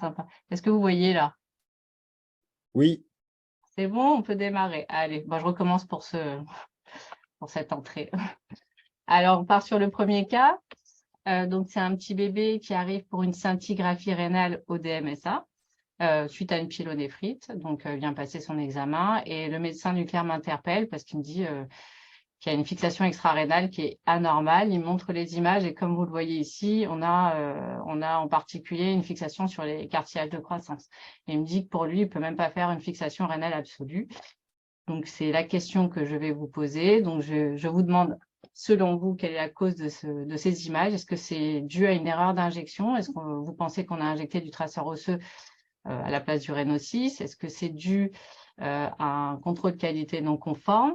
sympa. Est-ce que vous voyez là? Oui. C'est bon, on peut démarrer. Allez, je recommence pour cette entrée. Alors, on part sur le premier cas. Donc, c'est un petit bébé qui arrive pour une scintigraphie rénale au DMSA suite à une pyélonéphrite. Donc, vient passer son examen et le médecin nucléaire m'interpelle parce qu'il me dit qu'il y a une fixation extra-rénale qui est anormale. Il montre les images et comme vous le voyez ici, on a en particulier une fixation sur les cartilages de croissance. Et il me dit que pour lui, il ne peut même pas faire une fixation rénale absolue. Donc, c'est la question que je vais vous poser. Donc, je vous demande, selon vous, quelle est la cause de ces images? Est-ce que c'est dû à une erreur d'injection? Est-ce que vous pensez qu'on a injecté du traceur osseux à la place du Rhénocis? Est-ce que c'est dû à un contrôle de qualité non conforme?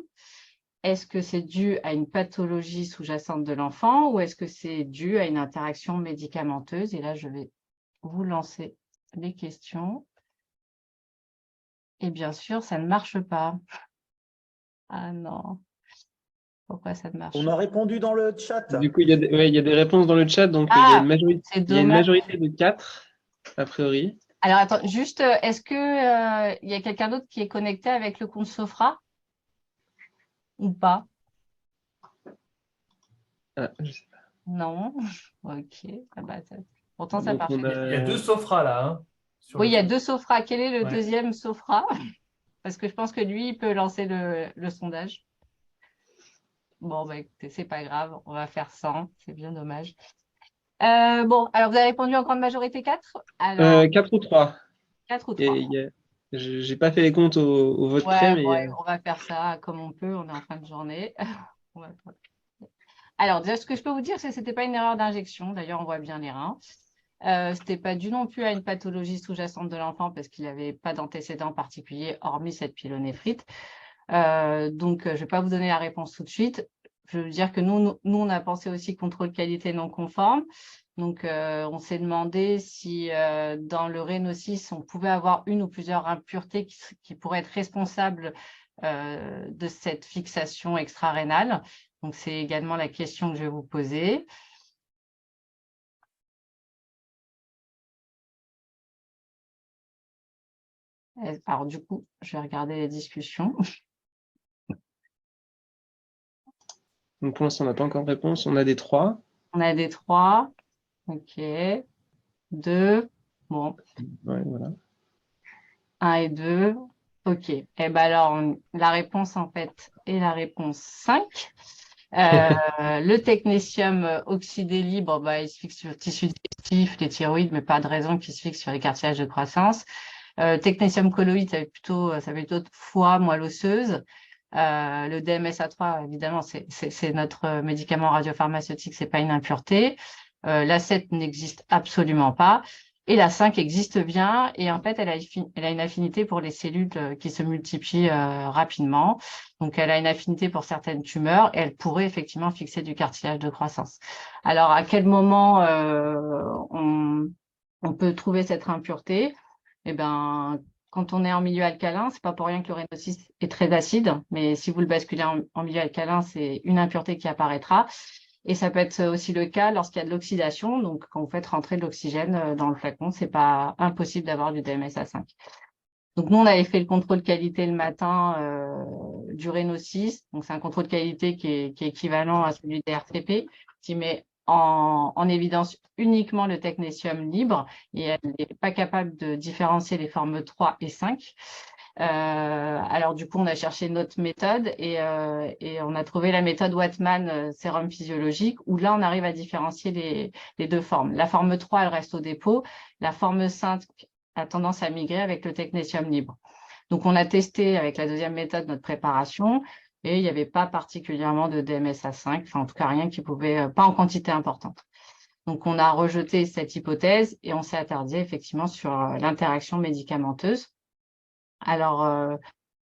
Est-ce que c'est dû à une pathologie sous-jacente de l'enfant ou est-ce que c'est dû à une interaction médicamenteuse? Et là, je vais vous lancer les questions. Et bien sûr, ça ne marche pas. Ah non. Pourquoi ça ne marche pas? On a répondu dans le chat. Du coup, il y a des réponses dans le chat, donc il y a une majorité, il y a une majorité de 4, a priori. Alors, attends, juste, est-ce qu'il y a quelqu'un d'autre qui est connecté avec le compte Sofra ou pas? Je sais pas. Non. Ok. Ah bah, pourtant, ça Donc, marche. on a... Il y a 2 Sofra là. Hein, oui, il y a 2 Sofra. Quel est le Ouais. deuxième Sofra? Parce que je pense que lui, il peut lancer le sondage. Bon, bah, écoutez, c'est pas grave. On va faire 100. C'est bien dommage. Bon, alors vous avez répondu en grande majorité 4? Alors, 4 ou 3. 4 ou 3. Je n'ai pas fait les comptes au vote près, mais... Ouais, on va faire ça comme on peut. On est en fin de journée. Alors, déjà, ce que je peux vous dire, c'est que ce n'était pas une erreur d'injection. D'ailleurs, on voit bien les reins. Ce n'était pas dû non plus à une pathologie sous-jacente de l'enfant parce qu'il n'avait pas d'antécédent particulier, hormis cette pyélonéphrite. Donc, je ne vais pas vous donner la réponse tout de suite. Je veux dire que nous, on a pensé aussi contrôle qualité non conforme. Donc, on s'est demandé si dans le Rhénocis, on pouvait avoir une ou plusieurs impuretés qui pourraient être responsables de cette fixation extra-rénale. Donc, c'est également la question que je vais vous poser. Alors, du coup, je vais regarder les discussions. Donc, pour l'instant, on n'a pas encore de réponse. On a des 3. On a des 3. OK. 2. Bon. Ouais, voilà. 1 et 2. OK. Eh ben alors, la réponse, en fait, est la réponse 5. Le technétium oxydé libre, il se fixe sur le tissu digestif, les thyroïdes, mais pas de raison qu'il se fixe sur les cartilages de croissance. Technétium colloïde, ça va plutôt foie, moelle osseuse. Le DMSA3, évidemment, c'est notre médicament radiopharmaceutique, c'est pas une impureté. La 7 n'existe absolument pas. Et la 5 existe bien. Et en fait, elle a une affinité pour les cellules qui se multiplient rapidement. Donc, elle a une affinité pour certaines tumeurs et elle pourrait effectivement fixer du cartilage de croissance. Alors, à quel moment on peut trouver cette impureté? Eh ben, quand on est en milieu alcalin, c'est pas pour rien que le Rhénocis est très acide, mais si vous le basculez en milieu alcalin, c'est une impureté qui apparaîtra. Et ça peut être aussi le cas lorsqu'il y a de l'oxydation. Donc, quand vous faites rentrer de l'oxygène dans le flacon, c'est pas impossible d'avoir du DMSA5. Donc, nous, on avait fait le contrôle qualité le matin du Rhénocis. Donc, c'est un contrôle qualité qui est équivalent à celui des RTP, qui met en évidence uniquement le technétium libre et elle n'est pas capable de différencier les formes 3 et 5. Alors, du coup, on a cherché notre méthode et on a trouvé la méthode Whatman sérum physiologique où là, on arrive à différencier les 2 formes. La forme 3, elle reste au dépôt. La forme 5 a tendance à migrer avec le technétium libre. Donc, on a testé avec la deuxième méthode notre préparation et il n'y avait pas particulièrement de DMSA5, enfin, en tout cas, rien qui pouvait, pas en quantité importante. Donc, on a rejeté cette hypothèse et on s'est attardé effectivement sur l'interaction médicamenteuse. Alors,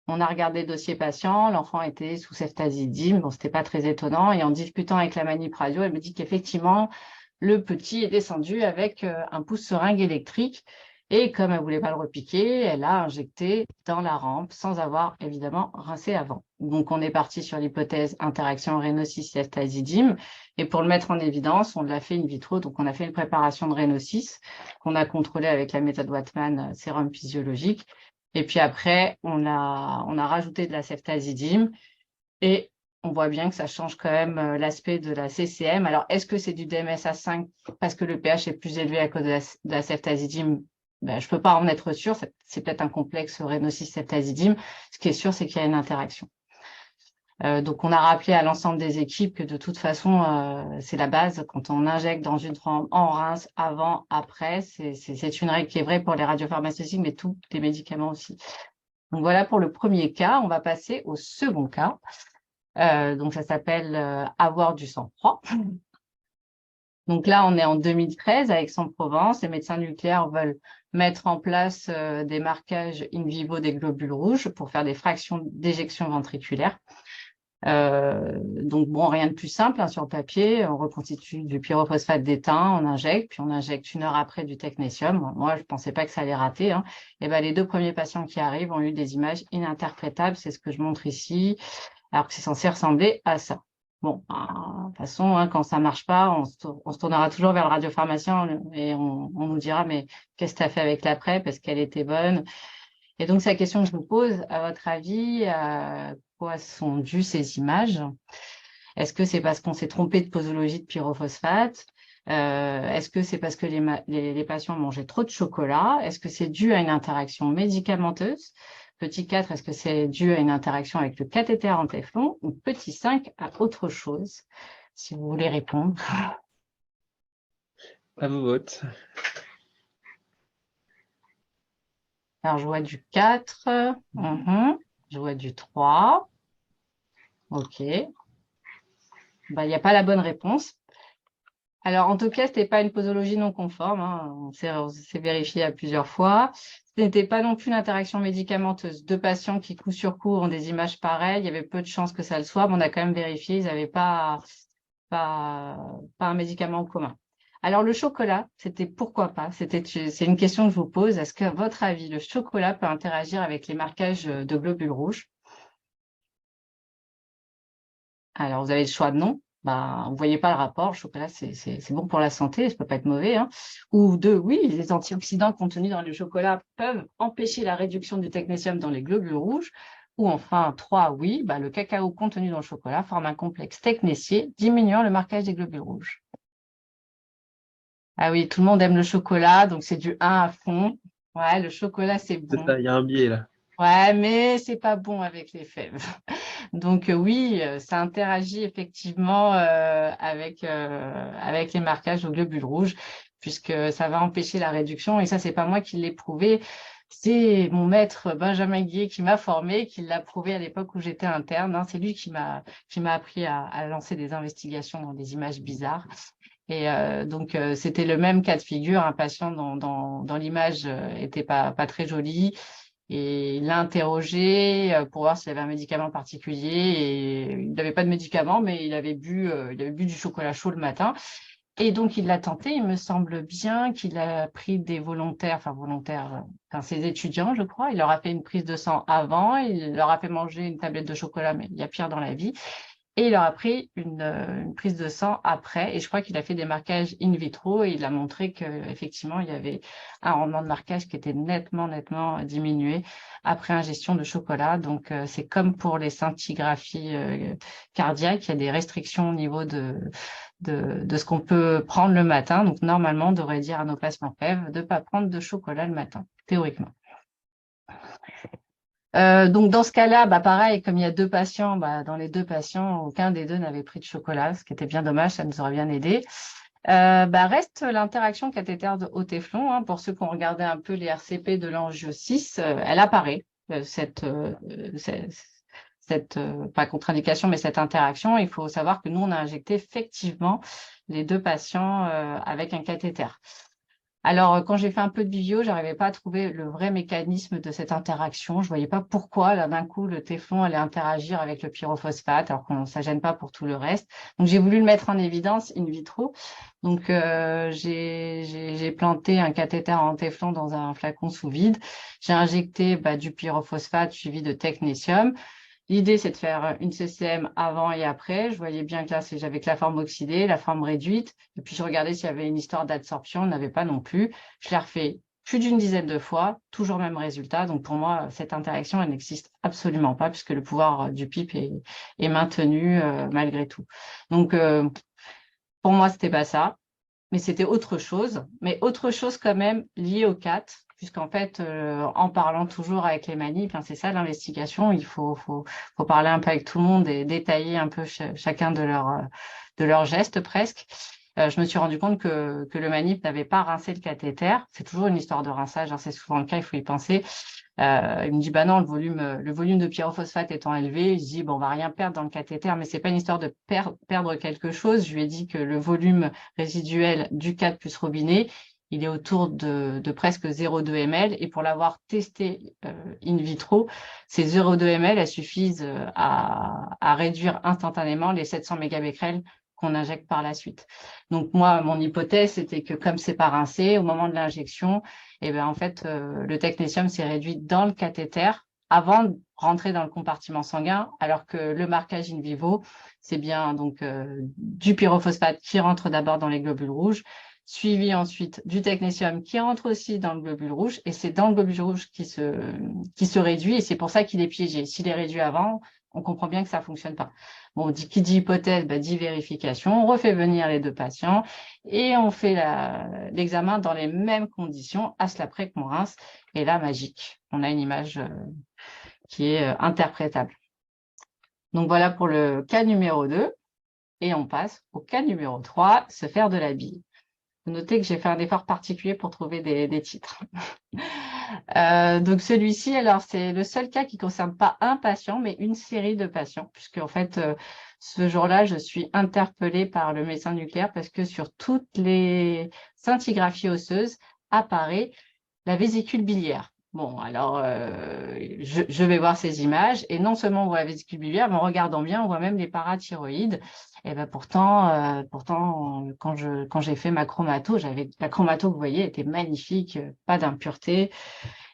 on a regardé le dossier patient, l'enfant était sous ceftazidime, bon, c'était pas très étonnant. Et en discutant avec la manip radio, elle me dit qu'effectivement, le petit est descendu avec un pouce seringue électrique. Et comme elle ne voulait pas le repiquer, elle a injecté dans la rampe sans avoir évidemment rincé avant. Donc, on est parti sur l'hypothèse interaction Rhénocis-Ceftazidime. Et pour le mettre en évidence, on l'a fait in vitro. Donc, on a fait une préparation de Rhénocis qu'on a contrôlée avec la méthode Whatman, sérum physiologique. Et puis après, on a rajouté de la ceftazidime et on voit bien que ça change quand même l'aspect de la CCM. Alors, est-ce que c'est du DMSA5 parce que le pH est plus élevé à cause de la ceftazidime? Ben, je ne peux pas en être sûr. C'est peut-être un complexe Rhénocis-ceftazidime. Ce qui est sûr, c'est qu'il y a une interaction. Donc, on a rappelé à l'ensemble des équipes que de toute façon, c'est la base. Quand on injecte dans une trempe, on rince avant, après. C'est une règle qui est vraie pour les radiopharmaceutiques, mais tous les médicaments aussi. Donc, voilà pour le premier cas. On va passer au second cas. Donc, ça s'appelle avoir du sang froid. Donc là, on est en 2013 à Aix-en-Provence. Les médecins nucléaires veulent mettre en place des marquages in vivo des globules rouges pour faire des fractions d'éjection ventriculaire. Donc, bon, rien de plus simple hein, sur le papier. On reconstitue du pyrophosphate d'étain, on injecte, puis on injecte 1 heure après du technétium. Moi, je ne pensais pas que ça allait rater. Hein. Et ben, les 2 premiers patients qui arrivent ont eu des images ininterprétables. C'est ce que je montre ici, alors que c'est censé ressembler à ça. Bon, de toute façon, hein, quand ça ne marche pas, on se tournera toujours vers le radiopharmacien et on nous dira, mais qu'est-ce que tu as fait avec l'après? Parce qu'elle était bonne. Et donc, c'est la question que je vous pose. À votre avis, à quoi sont dues ces images? Est-ce que c'est parce qu'on s'est trompé de posologie de pyrophosphate? Est-ce que c'est parce que les patients mangeaient trop de chocolat? Est-ce que c'est dû à une interaction médicamenteuse? Petit 4, est-ce que c'est dû à une interaction avec le cathéter en téflon? Ou petit 5, à autre chose? Si vous voulez répondre. À vos votes. Alors, je vois du 4. Je vois du 3. OK. Ben, il n'y a pas la bonne réponse. Alors, en tout cas, ce n'était pas une posologie non conforme. Hein. On s'est vérifié à plusieurs fois. Ce n'était pas non plus une interaction médicamenteuse. 2 patients qui, coup sur coup, ont des images pareilles. Il y avait peu de chances que ça le soit, mais on a quand même vérifié. Ils n'avaient pas un médicament en commun. Alors, le chocolat, c'était pourquoi pas? C'est une question que je vous pose. Est-ce qu'à votre avis, le chocolat peut interagir avec les marquages de globules rouges? Alors, vous avez le choix de non. Vous ne voyez pas le rapport. Le chocolat, c'est bon pour la santé, ça ne peut pas être mauvais. Hein. Ou 2, oui, les antioxydants contenus dans le chocolat peuvent empêcher la réduction du technétium dans les globules rouges. Ou enfin, 3, oui, le cacao contenu dans le chocolat forme un complexe technétié, diminuant le marquage des globules rouges. Ah oui, tout le monde aime le chocolat, donc c'est du 1 à fond. Ouais, le chocolat, c'est bon. C'est ça, il y a un biais là. Ouais, mais c'est pas bon avec les fèves. Donc oui, ça interagit effectivement avec les marquages aux globules rouges, puisque ça va empêcher la réduction. Et ça, c'est pas moi qui l'ai prouvé. C'est mon maître Benjamin Guillet qui m'a formé, qui l'a prouvé à l'époque où j'étais interne. Hein. C'est lui qui m'a appris à lancer des investigations dans des images bizarres. Et donc, c'était le même cas de figure. Un patient dans l'image était pas très joli. Et il l'a interrogé pour voir s'il avait un médicament particulier. Et il n'avait pas de médicament, mais il avait bu du chocolat chaud le matin. Et donc, il l'a tenté. Il me semble bien qu'il a pris des volontaires, ses étudiants, je crois. Il leur a fait une prise de sang avant. Il leur a fait manger une tablette de chocolat, mais il y a pire dans la vie. Et il leur a pris une prise de sang après. Et je crois qu'il a fait des marquages in vitro et il a montré qu'effectivement, il y avait un rendement de marquage qui était nettement diminué après ingestion de chocolat. Donc, c'est comme pour les scintigraphies cardiaques, il y a des restrictions au niveau de ce qu'on peut prendre le matin. Donc, normalement, on devrait dire à nos patients FEV de ne pas prendre de chocolat le matin, théoriquement. Donc, dans ce cas-là, pareil, comme il y a 2 patients, dans les 2 patients, aucun des 2 n'avait pris de chocolat, ce qui était bien dommage, ça nous aurait bien aidé. Reste l'interaction cathéter de haut téflon. Hein, pour ceux qui ont regardé un peu les RCP de l'angio 6, elle apparaît, pas contre-indication, mais cette interaction. Il faut savoir que nous, on a injecté effectivement les 2 patients avec un cathéter. Alors, quand j'ai fait un peu de bivio, je n'arrivais pas à trouver le vrai mécanisme de cette interaction. Je ne voyais pas pourquoi, là, d'un coup, le téflon allait interagir avec le pyrophosphate, alors qu'on ça gêne pas pour tout le reste. Donc, j'ai voulu le mettre en évidence in vitro. Donc, j'ai planté un cathéter en téflon dans un flacon sous vide. J'ai injecté du pyrophosphate suivi de technétium. L'idée, c'est de faire une CCM avant et après. Je voyais bien que là, j'avais que la forme oxydée, la forme réduite. Et puis, je regardais s'il y avait une histoire d'adsorption. On n'avait pas non plus. Je l'ai refait plus d'une dizaine de fois, toujours le même résultat. Donc, pour moi, cette interaction, elle n'existe absolument pas puisque le pouvoir du PIP est maintenu malgré tout. Donc, pour moi, c'était pas ça, mais c'était autre chose. Mais autre chose quand même liée au CAT, puisqu'en fait, en parlant toujours avec les manips, c'est ça l'investigation, il faut parler un peu avec tout le monde et détailler un peu chacun de leurs gestes presque. Je me suis rendu compte que le manip n'avait pas rincé le cathéter. C'est toujours une histoire de rinçage, c'est souvent le cas, il faut y penser. Il me dit, bah non, le volume de pyrophosphate étant élevé, je dis, bon, on va rien perdre dans le cathéter, mais c'est pas une histoire de perdre quelque chose. Je lui ai dit que le volume résiduel du 4 plus robinet, il est autour de presque 0,2 ml. Et pour l'avoir testé in vitro, ces 0,2 ml, elles suffisent à réduire instantanément les 700 mégabecquerels qu'on injecte par la suite. Donc moi, mon hypothèse, c'était que comme c'est pas rincé, au moment de l'injection, et ben en fait, le technétium s'est réduit dans le cathéter avant de rentrer dans le compartiment sanguin, alors que le marquage in vivo, c'est bien donc du pyrophosphate qui rentre d'abord dans les globules rouges, suivi ensuite du technétium qui rentre aussi dans le globule rouge, et c'est dans le globule rouge qui se réduit, et c'est pour ça qu'il est piégé. S'il est réduit avant, on comprend bien que ça ne fonctionne pas. Bon, qui dit hypothèse, dit vérification, on refait venir les 2 patients et on fait l'examen dans les mêmes conditions, à cela près qu'on rince. Et là, magique, on a une image qui est interprétable. Donc voilà pour le cas numéro 2. Et on passe au cas numéro 3, se faire de la bille. Vous notez que j'ai fait un effort particulier pour trouver des titres. Donc celui-ci, alors c'est le seul cas qui ne concerne pas un patient, mais une série de patients, puisque en fait, ce jour-là, je suis interpellée par le médecin nucléaire parce que sur toutes les scintigraphies osseuses apparaît la vésicule biliaire. Bon, alors, je vais voir ces images et non seulement on voit la vésicule biliaire, mais en regardant bien, on voit même les parathyroïdes. Et ben pourtant, quand j'ai fait ma chromato, la chromato que vous voyez était magnifique, pas d'impureté.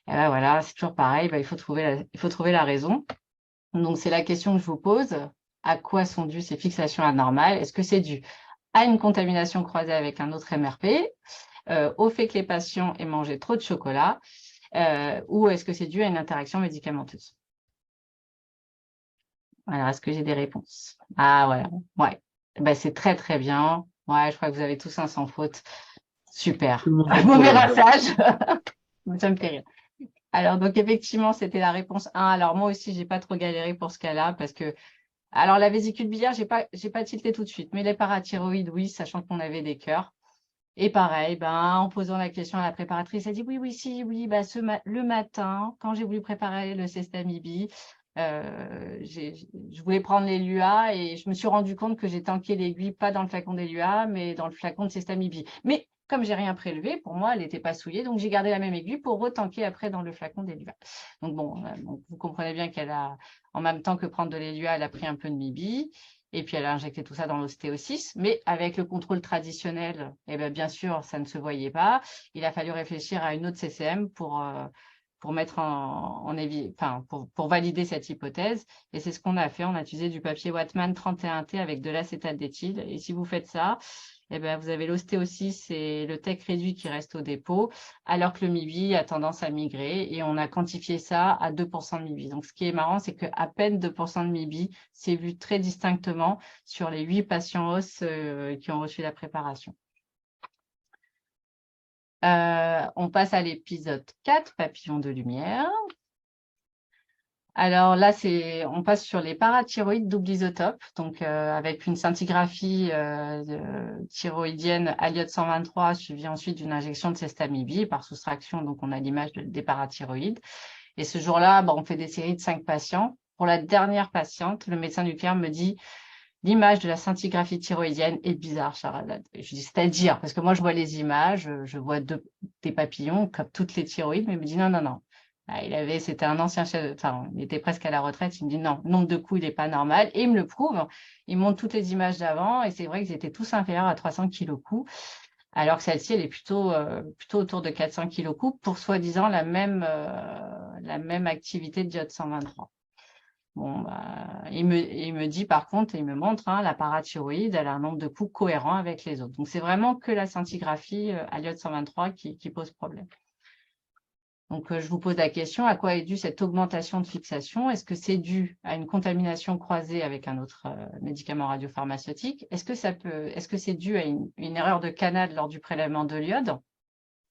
Et ben voilà, c'est toujours pareil, il faut trouver la raison. Donc c'est la question que je vous pose. À quoi sont dues ces fixations anormales? Est-ce que c'est dû à une contamination croisée avec un autre MRP, au fait que les patients aient mangé trop de chocolat, ou est-ce que c'est dû à une interaction médicamenteuse? Alors, est-ce que j'ai des réponses? Ah, voilà. Ouais. Ben, c'est très, très bien. Ouais, je crois que vous avez tous un sans faute. Super. Mauvais rinçage. Ça me fait rire. Alors, donc, effectivement, c'était la réponse 1. Alors, moi aussi, j'ai pas trop galéré pour ce cas-là parce que, alors, la vésicule biliaire, j'ai pas tilté tout de suite, mais les parathyroïdes, oui, sachant qu'on avait des cœurs. Et pareil, en posant la question à la préparatrice, elle dit oui, le matin, quand j'ai voulu préparer le Sestamibi, je voulais prendre les LUA et je me suis rendu compte que j'ai tanké l'aiguille pas dans le flacon des LUA, mais dans le flacon de Sestamibi. Mais comme j'ai rien prélevé, pour moi, elle n'était pas souillée, donc j'ai gardé la même aiguille pour retanker après dans le flacon des LUA. Donc bon, vous comprenez bien qu'elle a, en même temps que prendre de l'ELUA, elle a pris un peu de Mibi. Et puis, elle a injecté tout ça dans l'ostéocyste. Mais avec le contrôle traditionnel, bien sûr, ça ne se voyait pas. Il a fallu réfléchir à une autre CCM pour mettre pour valider cette hypothèse. Et c'est ce qu'on a fait. On a utilisé du papier Wattmann 31T avec de l'acétate d'éthyle. Et si vous faites ça, vous avez l'ostéocyste et le tech réduit qui reste au dépôt, alors que le MIBI a tendance à migrer. Et on a quantifié ça à 2% de MIBI. Donc, ce qui est marrant, c'est qu'à peine 2% de MIBI, c'est vu très distinctement sur les 8 patients os qui ont reçu la préparation. On passe à l'épisode 4, papillon de lumière. Alors là, on passe sur les parathyroïdes double isotope, donc avec une scintigraphie thyroïdienne à 123 suivie ensuite d'une injection de Sestamibi par soustraction, donc on a l'image des parathyroïdes. Et ce jour-là, on fait des séries de 5 patients. Pour la dernière patiente, le médecin nucléaire me dit l'image de la scintigraphie thyroïdienne est bizarre, Sharazad. Je dis, c'est-à-dire, parce que moi, je vois les images, je vois des papillons, comme toutes les thyroïdes, mais il me dit, non, non, non. Ah, c'était un ancien chef, enfin, il était presque à la retraite, il me dit, non, le nombre de coups, il n'est pas normal, et il me le prouve. Il montre toutes les images d'avant, et c'est vrai qu'ils étaient tous inférieurs à 300 kg coup, alors que celle-ci, elle est plutôt autour de 400 kg coup, pour soi-disant la même activité de diode 123. Bon, bah, il me dit par contre, il me montre, hein, la parathyroïde, elle a un nombre de coups cohérent avec les autres. Donc, c'est vraiment que la scintigraphie à l'iode 123 qui pose problème. Donc, je vous pose la question, à quoi est due cette augmentation de fixation? Est-ce que c'est dû à une contamination croisée avec un autre médicament radiopharmaceutique? Est-ce que c'est dû à une erreur de canal lors du prélèvement de l'iode?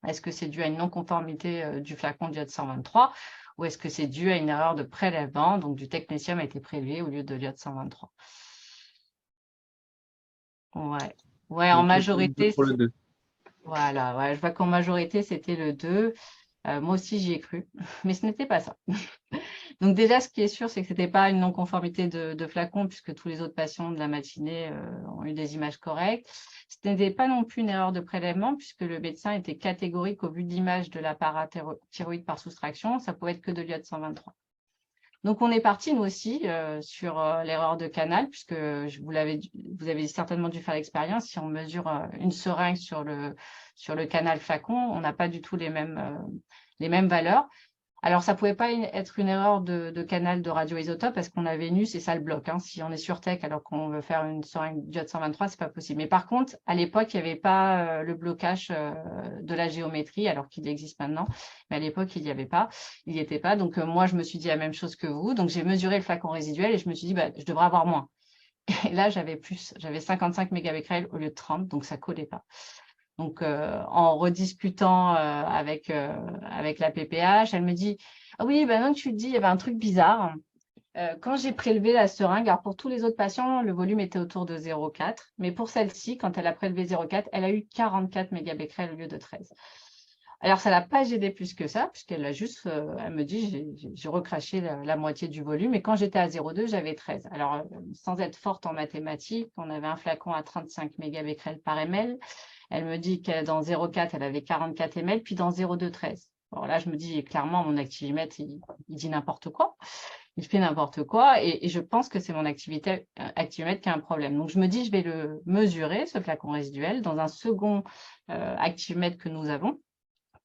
Est-ce que c'est dû à une non-conformité du flacon d'iode 123? Ou est-ce que c'est dû à une erreur de prélèvement, donc du technétium a été prélevé au lieu de l'iode 123? Ouais, en majorité, pour le 2. Voilà, ouais, je vois qu'en majorité, c'était le 2. Moi aussi, j'y ai cru, mais ce n'était pas ça. Donc déjà, ce qui est sûr, c'est que ce n'était pas une non-conformité de flacon, puisque tous les autres patients de la matinée ont eu des images correctes. Ce n'était pas non plus une erreur de prélèvement, puisque le médecin était catégorique au vu de l'image de la parathyroïde par soustraction, ça pouvait être que de l'iode 123. Donc, on est parti, nous aussi, sur l'erreur de canal, puisque vous avez certainement dû faire l'expérience. Si on mesure une seringue sur le canal flacon, on n'a pas du tout les mêmes valeurs. Alors, ça ne pouvait pas être une erreur de canal de radioisotope parce qu'on a Vénus et ça le bloque. Hein. Si on est sur TEC alors qu'on veut faire une seringue diode 123, ce n'est pas possible. Mais par contre, à l'époque, il n'y avait pas le blocage de la géométrie alors qu'il existe maintenant. Mais à l'époque, il n'y avait pas. Il n'y était pas. Donc, moi, je me suis dit la même chose que vous. Donc, j'ai mesuré le flacon résiduel et je me suis dit, bah, je devrais avoir moins. Et là, j'avais plus. J'avais 55 mégabecquerels au lieu de 30, donc ça ne collait pas. Donc, en rediscutant avec la PPH, elle me dit « Ah oui, maintenant que tu le dis, il y avait un truc bizarre. Quand j'ai prélevé la seringue, alors pour tous les autres patients, le volume était autour de 0,4. Mais pour celle-ci, quand elle a prélevé 0,4, elle a eu 44 mégabecquerels au lieu de 13. Alors, ça ne l'a pas gêné plus que ça, puisqu'elle a juste, elle me dit, j'ai recraché la moitié du volume. Et quand j'étais à 0,2, j'avais 13. Alors, sans être forte en mathématiques, on avait un flacon à 35 mégabecquerels par ml. Elle me dit que dans 0,4, elle avait 44 ml, puis dans 0,2, 13. Alors là, je me dis clairement, mon activimètre, il dit n'importe quoi. Il fait n'importe quoi. Et je pense que c'est mon activimètre qui a un problème. Donc, je me dis, je vais le mesurer, ce flacon résiduel, dans un second activimètre que nous avons,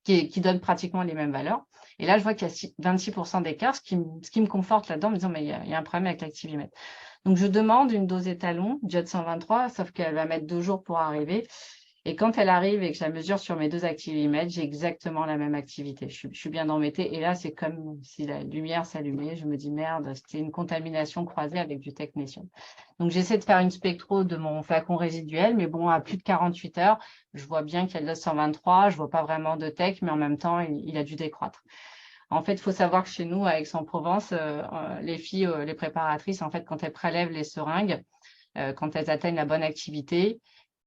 qui donne pratiquement les mêmes valeurs. Et là, je vois qu'il y a 26% d'écart, ce qui me conforte là-dedans, en me disant, mais il y a un problème avec l'activimètre. Donc, je demande une dose étalon, diode 123, sauf qu'elle va mettre 2 jours pour arriver. Et quand elle arrive et que je la mesure sur mes 2 activimètres, j'ai exactement la même activité. Je suis bien embêtée. Et là, c'est comme si la lumière s'allumait. Je me dis, merde, c'était une contamination croisée avec du technétium. Donc, j'essaie de faire une spectro de mon flacon résiduel. Mais bon, à plus de 48 heures, je vois bien qu'il y a de 123. Je ne vois pas vraiment de tech, mais en même temps, il a dû décroître. En fait, il faut savoir que chez nous, à Aix-en-Provence, les filles, les préparatrices, en fait, quand elles prélèvent les seringues, quand elles atteignent la bonne activité,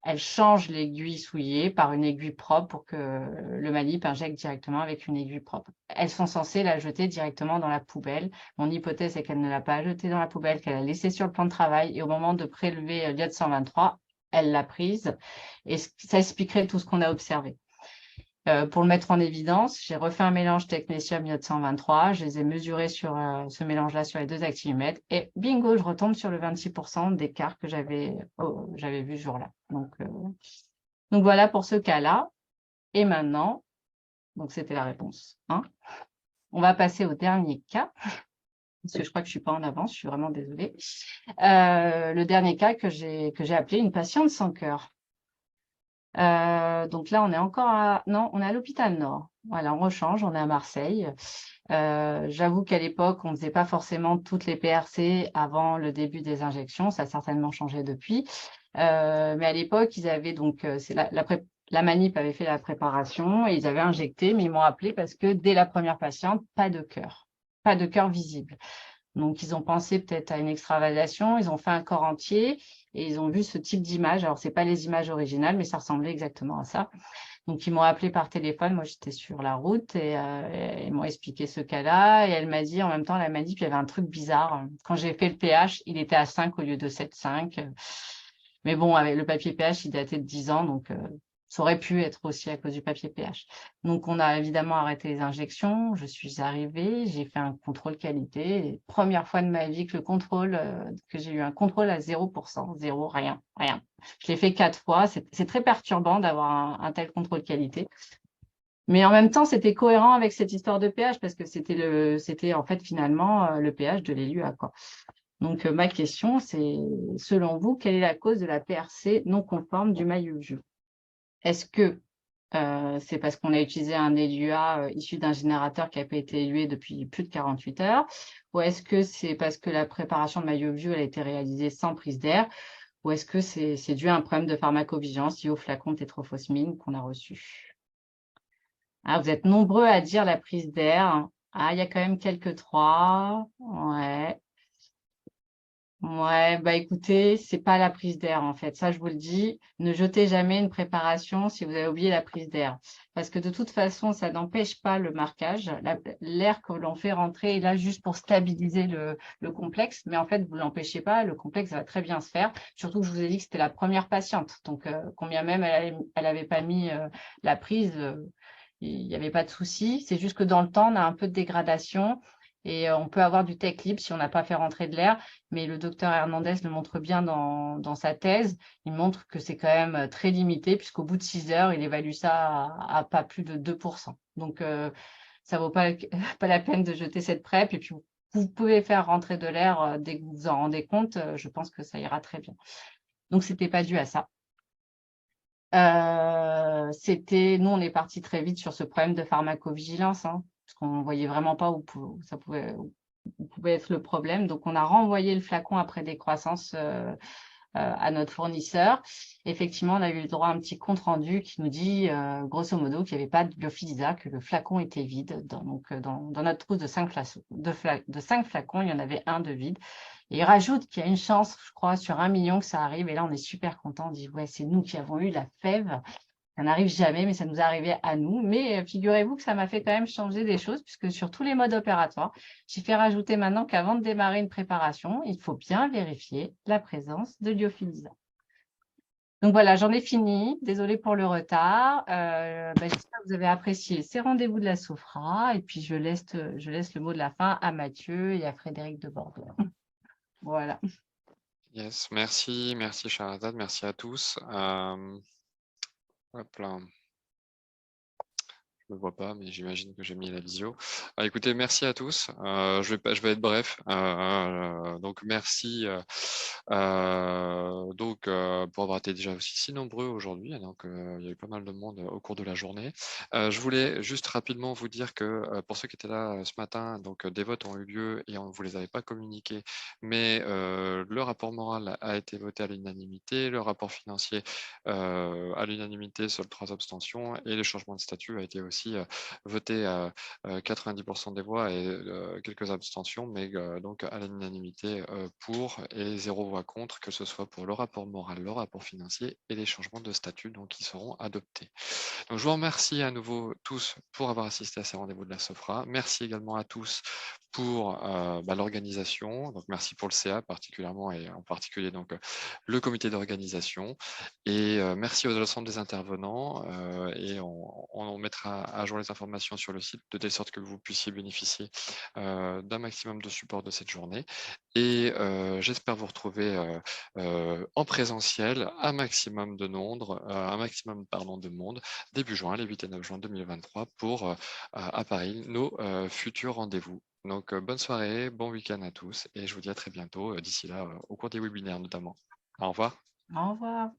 elles changent l'aiguille souillée par une aiguille propre pour que le Malip injecte directement avec une aiguille propre. Elles sont censées la jeter directement dans la poubelle. Mon hypothèse est qu'elle ne l'a pas jetée dans la poubelle, qu'elle l'a laissée sur le plan de travail et au moment de prélever l'iode 123, elle l'a prise et ça expliquerait tout ce qu'on a observé. Pour le mettre en évidence, j'ai refait un mélange technétium-iode 123. Je les ai mesurés sur ce mélange-là sur les 2 activimètres. Et bingo, je retombe sur le 26% d'écart que j'avais vu ce jour-là. Donc, voilà pour ce cas-là. Et maintenant, donc c'était la réponse 1. On va passer au dernier cas. Parce que je crois que je ne suis pas en avance, je suis vraiment désolée. Le dernier cas que j'ai appelé une patiente sans cœur. Donc là, on est encore on est à l'hôpital Nord. Voilà, on rechange, on est à Marseille. J'avoue qu'à l'époque, on ne faisait pas forcément toutes les PRC avant le début des injections. Ça a certainement changé depuis. Mais à l'époque, ils avaient donc, la manip avait fait la préparation et ils avaient injecté, mais ils m'ont appelé parce que dès la première patiente, pas de cœur visible. Donc, ils ont pensé peut-être à une extravasation, ils ont fait un corps entier et ils ont vu ce type d'image. Alors, ce n'est pas les images originales, mais ça ressemblait exactement à ça. Donc, ils m'ont appelé par téléphone. Moi, j'étais sur la route et ils m'ont expliqué ce cas-là. Et elle m'a dit, en même temps, elle m'a dit qu'il y avait un truc bizarre. Quand j'ai fait le pH, il était à 5 au lieu de 7,5. Mais bon, avec le papier pH, il datait de 10 ans. Donc, ça aurait pu être aussi à cause du papier pH. Donc, on a évidemment arrêté les injections. Je suis arrivée, j'ai fait un contrôle qualité. Et première fois de ma vie que que j'ai eu un contrôle à 0%, zéro, rien, rien. Je l'ai fait 4 fois. C'est très perturbant d'avoir un tel contrôle qualité. Mais en même temps, c'était cohérent avec cette histoire de pH parce que c'était en fait finalement le pH de l'ELUA, quoi. Donc, ma question, c'est, selon vous, quelle est la cause de la PRC non conforme du maillot jeu? Est-ce que c'est parce qu'on a utilisé un ELUA issu d'un générateur qui n'a pas été élué depuis plus de 48 heures? Ou est-ce que c'est parce que la préparation de maillot vieux a été réalisée sans prise d'air? Ou est-ce que c'est dû à un problème de pharmacovigilance lié au flacon de tétrophosmine qu'on a reçu? Ah, vous êtes nombreux à dire la prise d'air. Ah, il y a quand même quelques 3. Ouais. Ouais, bah écoutez, c'est pas la prise d'air en fait. Ça, je vous le dis, ne jetez jamais une préparation si vous avez oublié la prise d'air. Parce que de toute façon, ça n'empêche pas le marquage. L'air que l'on fait rentrer est là juste pour stabiliser le complexe. Mais en fait, vous ne l'empêchez pas. Le complexe va très bien se faire. Surtout que je vous ai dit que c'était la première patiente. Donc, combien même elle avait pas mis la prise, il n'y avait pas de souci. C'est juste que dans le temps, on a un peu de dégradation. Et on peut avoir du tech libre si on n'a pas fait rentrer de l'air. Mais le docteur Hernandez le montre bien dans sa thèse. Il montre que c'est quand même très limité, puisqu'au bout de 6 heures, il évalue ça à pas plus de 2%. Donc, ça ne vaut pas, pas la peine de jeter cette PrEP. Et puis, vous pouvez faire rentrer de l'air dès que vous vous en rendez compte. Je pense que ça ira très bien. Donc, ce n'était pas dû à ça. Nous, on est parti très vite sur ce problème de pharmacovigilance, hein, parce qu'on ne voyait vraiment pas où pouvait être le problème. Donc, on a renvoyé le flacon après décroissance à notre fournisseur. Effectivement, on a eu le droit à un petit compte-rendu qui nous dit, grosso modo, qu'il n'y avait pas de Lyophilisa, que le flacon était vide. Dans notre trousse de 5 flacons, il y en avait un de vide. Et il rajoute qu'il y a une chance, je crois, sur 1 million que ça arrive. Et là, on est super content. On dit, ouais, c'est nous qui avons eu la fève. Ça n'arrive jamais, mais ça nous est arrivé à nous. Mais figurez-vous que ça m'a fait quand même changer des choses, puisque sur tous les modes opératoires, j'ai fait rajouter maintenant qu'avant de démarrer une préparation, il faut bien vérifier la présence de lyophilisa. Donc voilà, j'en ai fini. Désolée pour le retard. J'espère que vous avez apprécié ces rendez-vous de la Sofra. Et puis, je laisse le mot de la fin à Mathieu et à Frédéric de Bordeaux. Voilà. Yes, merci Shahrazad, merci à tous. Hop là. Je me vois pas, mais j'imagine que j'ai mis la visio. Écoutez, merci à tous. Je vais être bref. Donc merci pour avoir été déjà aussi si nombreux aujourd'hui. Donc il y a eu pas mal de monde au cours de la journée. Je voulais juste rapidement vous dire que pour ceux qui étaient là ce matin, donc des votes ont eu lieu et on ne vous les avait pas communiqués, mais le rapport moral a été voté à l'unanimité, le rapport financier à l'unanimité, seules 3 abstentions, et le changement de statut a été aussi voté à 90% des voix et quelques abstentions, mais donc à l'unanimité pour et 0 voix contre, que ce soit pour le rapport moral, le rapport financier et les changements de statut, donc qui seront adoptés. Donc je vous remercie à nouveau tous pour avoir assisté à ces rendez-vous de la Sofra. Merci également à tous pour l'organisation. Donc merci pour le CA particulièrement et en particulier donc le comité d'organisation. Et merci aux l'ensemble des intervenants. Et on mettra à jour les informations sur le site de telle sorte que vous puissiez bénéficier d'un maximum de support de cette journée. Et j'espère vous retrouver en présentiel un maximum de monde début juin, les 8 et 9 juin 2023 pour à Paris nos futurs rendez-vous. Donc bonne soirée, bon week-end à tous et je vous dis à très bientôt d'ici là au cours des webinaires notamment. Au revoir. Au revoir.